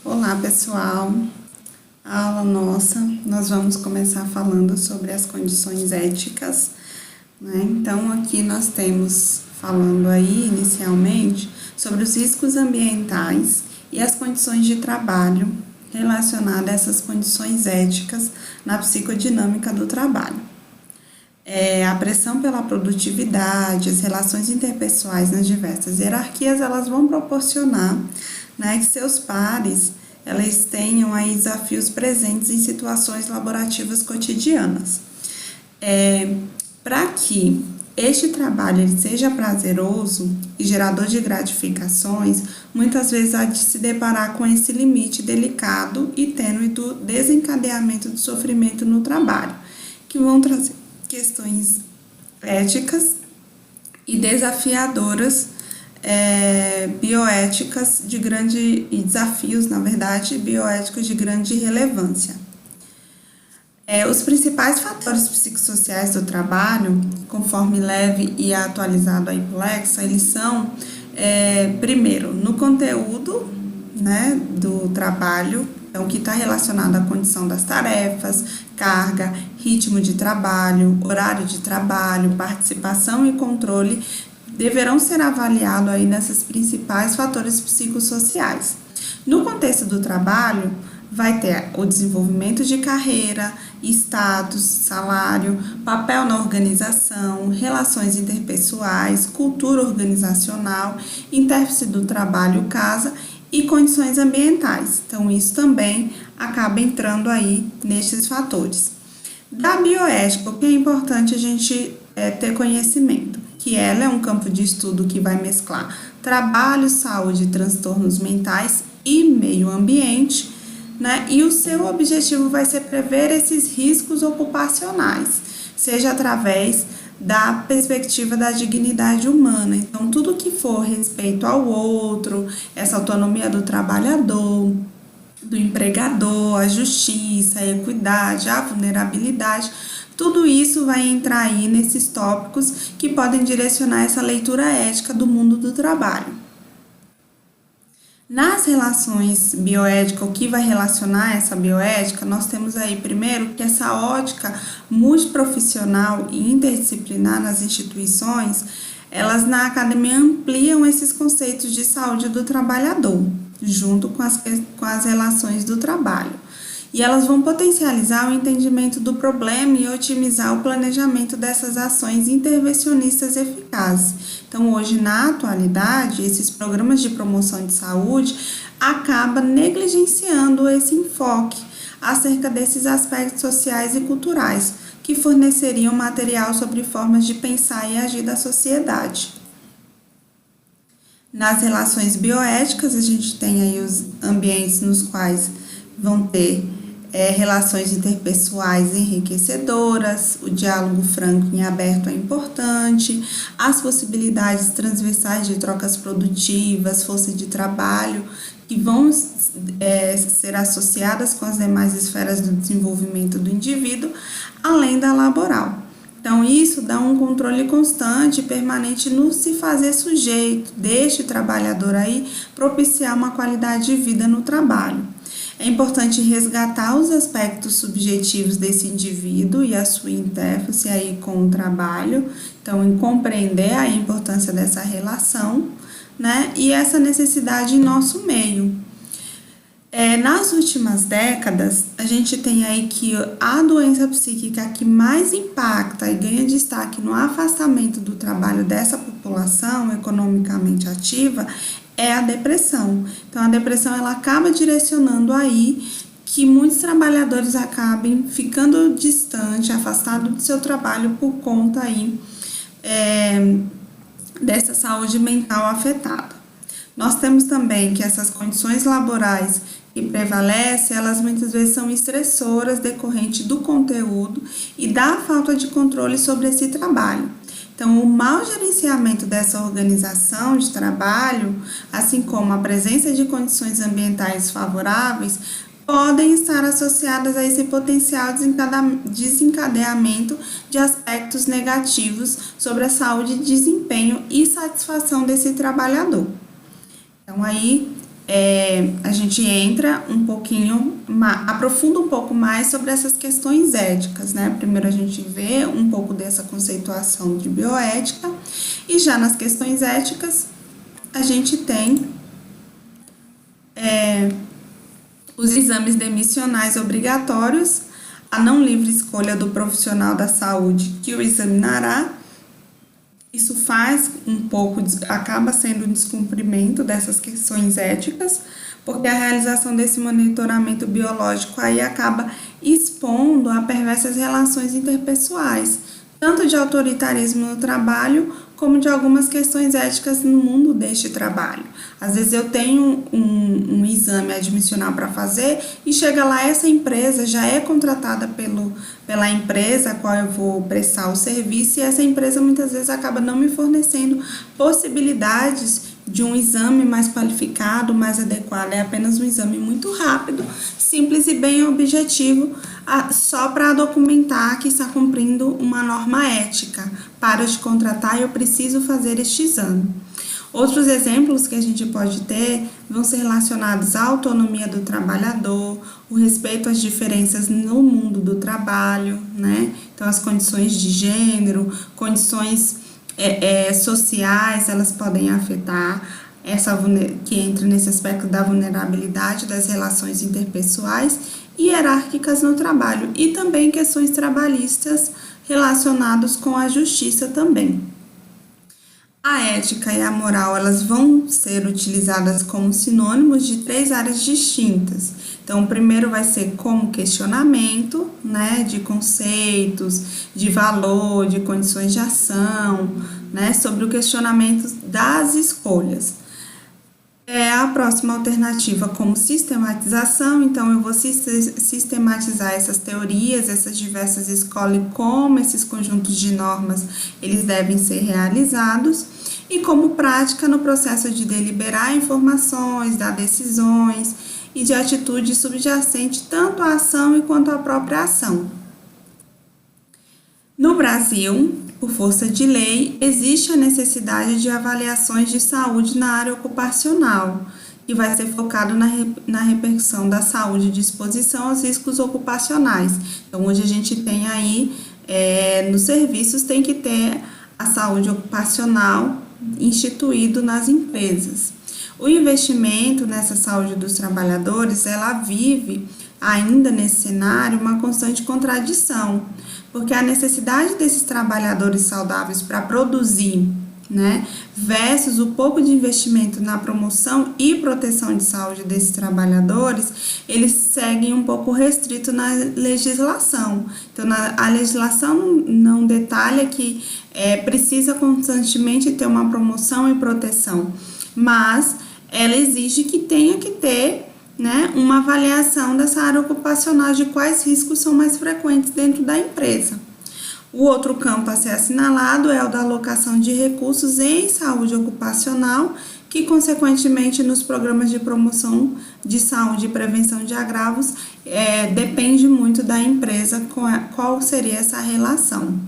Olá pessoal, a aula nossa, nós vamos começar falando sobre as condições éticas, né? Então aqui nós temos falando aí inicialmente sobre os riscos ambientais e as condições de trabalho relacionadas a essas condições éticas na psicodinâmica do trabalho. A pressão pela produtividade, as relações interpessoais nas diversas hierarquias, elas vão proporcionar, né, que seus pares elas tenham aí desafios presentes em situações laborativas cotidianas. Para que este trabalho ele seja prazeroso e gerador de gratificações, muitas vezes há de se deparar com esse limite delicado e tênue do desencadeamento do sofrimento no trabalho, que vão trazer questões éticas e desafiadoras, bioéticas de grande e desafios, na verdade, bioéticos de grande relevância. Os principais fatores psicossociais do trabalho, conforme leve e atualizado aí pelo Lexa, eles são, primeiro, no conteúdo, né, do trabalho, então, que está relacionado à condição das tarefas, carga, ritmo de trabalho, horário de trabalho, participação e controle, deverão ser avaliados aí nesses principais fatores psicossociais. No contexto do trabalho, vai ter o desenvolvimento de carreira, status, salário, papel na organização, relações interpessoais, cultura organizacional, intérface do trabalho-casa e condições ambientais. Então, isso também acaba entrando aí nesses fatores. Da bioética, o que é importante a gente ter conhecimento, que ela é um campo de estudo que vai mesclar trabalho, saúde, transtornos mentais e meio ambiente, né? E o seu objetivo vai ser prever esses riscos ocupacionais, seja através da perspectiva da dignidade humana. Então, tudo que for respeito ao outro, essa autonomia do trabalhador, do empregador, a justiça, a equidade, a vulnerabilidade, tudo isso vai entrar aí nesses tópicos que podem direcionar essa leitura ética do mundo do trabalho. Nas relações bioéticas, o que vai relacionar essa bioética, nós temos aí primeiro que essa ótica multiprofissional e interdisciplinar nas instituições, elas na academia ampliam esses conceitos de saúde do trabalhador, junto com as relações do trabalho. E elas vão potencializar o entendimento do problema e otimizar o planejamento dessas ações intervencionistas eficazes. Então, hoje, na atualidade, esses programas de promoção de saúde acabam negligenciando esse enfoque acerca desses aspectos sociais e culturais, que forneceriam material sobre formas de pensar e agir da sociedade. Nas relações bioéticas, a gente tem aí os ambientes nos quais vão ter relações interpessoais enriquecedoras, o diálogo franco e aberto é importante, as possibilidades transversais de trocas produtivas, força de trabalho, que vão ser associadas com as demais esferas do desenvolvimento do indivíduo, além da laboral. Então, isso dá um controle constante e permanente no se fazer sujeito deste trabalhador aí, propiciar uma qualidade de vida no trabalho. É importante resgatar os aspectos subjetivos desse indivíduo e a sua interface aí com o trabalho, então, em compreender a importância dessa relação, né, e essa necessidade em nosso meio. Nas últimas décadas, a gente tem aí que a doença psíquica que mais impacta e ganha destaque no afastamento do trabalho dessa população economicamente ativa é a depressão. Então, a depressão ela acaba direcionando aí que muitos trabalhadores acabem ficando distante, afastados do seu trabalho por conta aí dessa saúde mental afetada. Nós temos também que essas condições laborais que prevalecem, elas muitas vezes são estressoras decorrente do conteúdo e da falta de controle sobre esse trabalho. Então, o mau gerenciamento dessa organização de trabalho, assim como a presença de condições ambientais favoráveis, podem estar associadas a esse potencial desencadeamento de aspectos negativos sobre a saúde, desempenho e satisfação desse trabalhador. Então, aí a gente entra um pouquinho, aprofunda um pouco mais sobre essas questões éticas, né? Primeiro a gente vê um pouco dessa conceituação de bioética e já nas questões éticas a gente tem os exames demissionais obrigatórios, a não livre escolha do profissional da saúde que o examinará. Isso faz um pouco, acaba sendo um descumprimento dessas questões éticas, porque a realização desse monitoramento biológico aí acaba expondo a perversas relações interpessoais, tanto de autoritarismo no trabalho, como de algumas questões éticas no mundo deste trabalho. Às vezes eu tenho um exame admissional para fazer e chega lá, essa empresa já é contratada pela empresa a qual eu vou prestar o serviço, e essa empresa muitas vezes acaba não me fornecendo possibilidades de um exame mais qualificado, mais adequado. É apenas um exame muito rápido, simples e bem objetivo, só para documentar que está cumprindo uma norma ética. Para de contratar, eu preciso fazer este exame. Outros exemplos que a gente pode ter vão ser relacionados à autonomia do trabalhador, o respeito às diferenças no mundo do trabalho, né? Então, as condições de gênero, condições sociais, elas podem afetar que entra nesse aspecto da vulnerabilidade das relações interpessoais e hierárquicas no trabalho, e também questões trabalhistas relacionadas com a justiça também. A ética e a moral, elas vão ser utilizadas como sinônimos de 3 áreas distintas. Então, o primeiro vai ser como questionamento, né, de conceitos, de valor, de condições de ação, né, sobre o questionamento das escolhas. A próxima alternativa como sistematização, então eu vou sistematizar essas teorias, essas diversas escolas e como esses conjuntos de normas eles devem ser realizados, e como prática no processo de deliberar informações, dar decisões e de atitude subjacente tanto à ação quanto à própria ação. No Brasil, por força de lei, existe a necessidade de avaliações de saúde na área ocupacional, que vai ser focado na repercussão da saúde de exposição aos riscos ocupacionais. Então, hoje a gente tem aí, nos serviços, tem que ter a saúde ocupacional instituído nas empresas. O investimento nessa saúde dos trabalhadores, ela vive ainda nesse cenário uma constante contradição, porque a necessidade desses trabalhadores saudáveis para produzir, né, versus o pouco de investimento na promoção e proteção de saúde desses trabalhadores, eles seguem um pouco restrito na legislação. Então, a legislação não detalha que precisa constantemente ter uma promoção e proteção, mas ela exige que tenha que ter, né, uma avaliação dessa área ocupacional de quais riscos são mais frequentes dentro da empresa. O outro campo a ser assinalado é o da alocação de recursos em saúde ocupacional, que consequentemente nos programas de promoção de saúde e prevenção de agravos depende muito da empresa qual seria essa relação.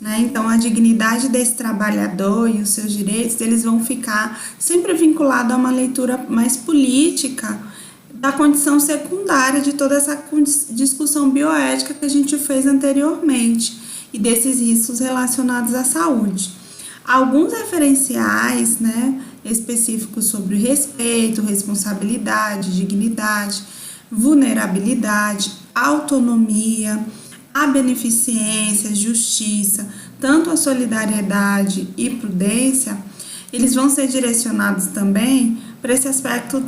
Né? Então, a dignidade desse trabalhador e os seus direitos, eles vão ficar sempre vinculados a uma leitura mais política da condição secundária de toda essa discussão bioética que a gente fez anteriormente e desses riscos relacionados à saúde. Alguns referenciais, né, específicos sobre respeito, responsabilidade, dignidade, vulnerabilidade, autonomia, a beneficência, justiça, tanto a solidariedade e prudência, eles vão ser direcionados também para esse aspecto,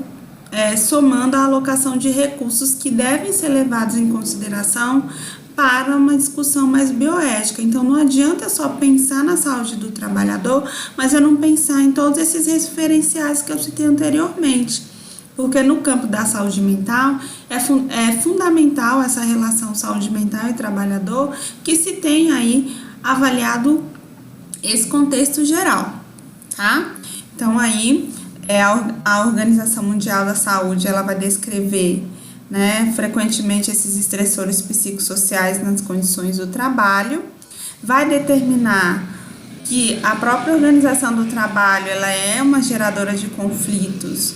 somando a alocação de recursos que devem ser levados em consideração para uma discussão mais bioética. Então, não adianta só pensar na saúde do trabalhador, mas eu não pensar em todos esses referenciais que eu citei anteriormente. Porque no campo da saúde mental, é fundamental essa relação saúde mental e trabalhador, que se tem aí avaliado esse contexto geral, tá? Então, aí, a Organização Mundial da Saúde, ela vai descrever, né, frequentemente esses estressores psicossociais nas condições do trabalho, vai determinar que a própria organização do trabalho, ela é uma geradora de conflitos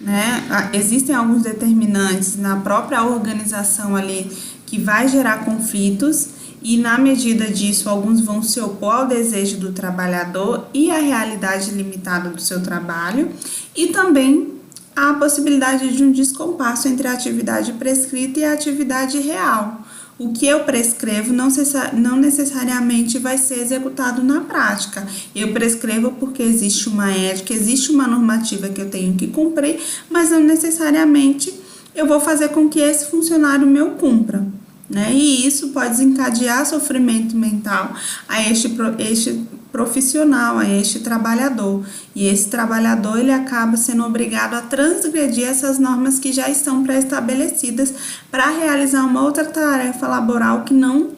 né? Existem alguns determinantes na própria organização ali que vai gerar conflitos e, na medida disso, alguns vão se opor ao desejo do trabalhador e à realidade limitada do seu trabalho, e também a possibilidade de um descompasso entre a atividade prescrita e a atividade real. O que eu prescrevo não necessariamente vai ser executado na prática. Eu prescrevo porque existe uma ética, existe uma normativa que eu tenho que cumprir, mas não necessariamente eu vou fazer com que esse funcionário meu cumpra, né? E isso pode desencadear sofrimento mental a este profissional, a este trabalhador. E esse trabalhador, ele acaba sendo obrigado a transgredir essas normas que já estão pré-estabelecidas para realizar uma outra tarefa laboral que não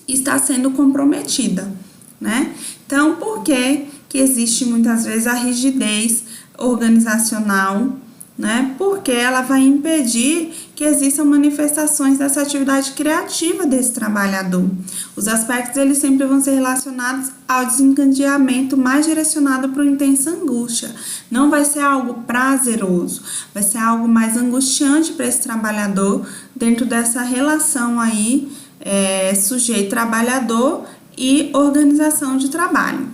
está sendo comprometida, né? Então, por que existe muitas vezes a rigidez organizacional, né? Porque ela vai impedir que existam manifestações dessa atividade criativa desse trabalhador. Os aspectos eles sempre vão ser relacionados ao desencadeamento mais direcionado para uma intensa angústia. Não vai ser algo prazeroso, vai ser algo mais angustiante para esse trabalhador dentro dessa relação aí sujeito-trabalhador e organização de trabalho.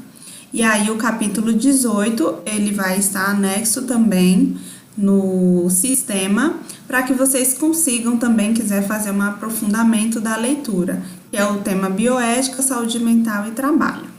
E aí o capítulo 18 ele vai estar anexo também no sistema, para que vocês consigam também, quiser fazer um aprofundamento da leitura, que é o tema bioética, saúde mental e trabalho.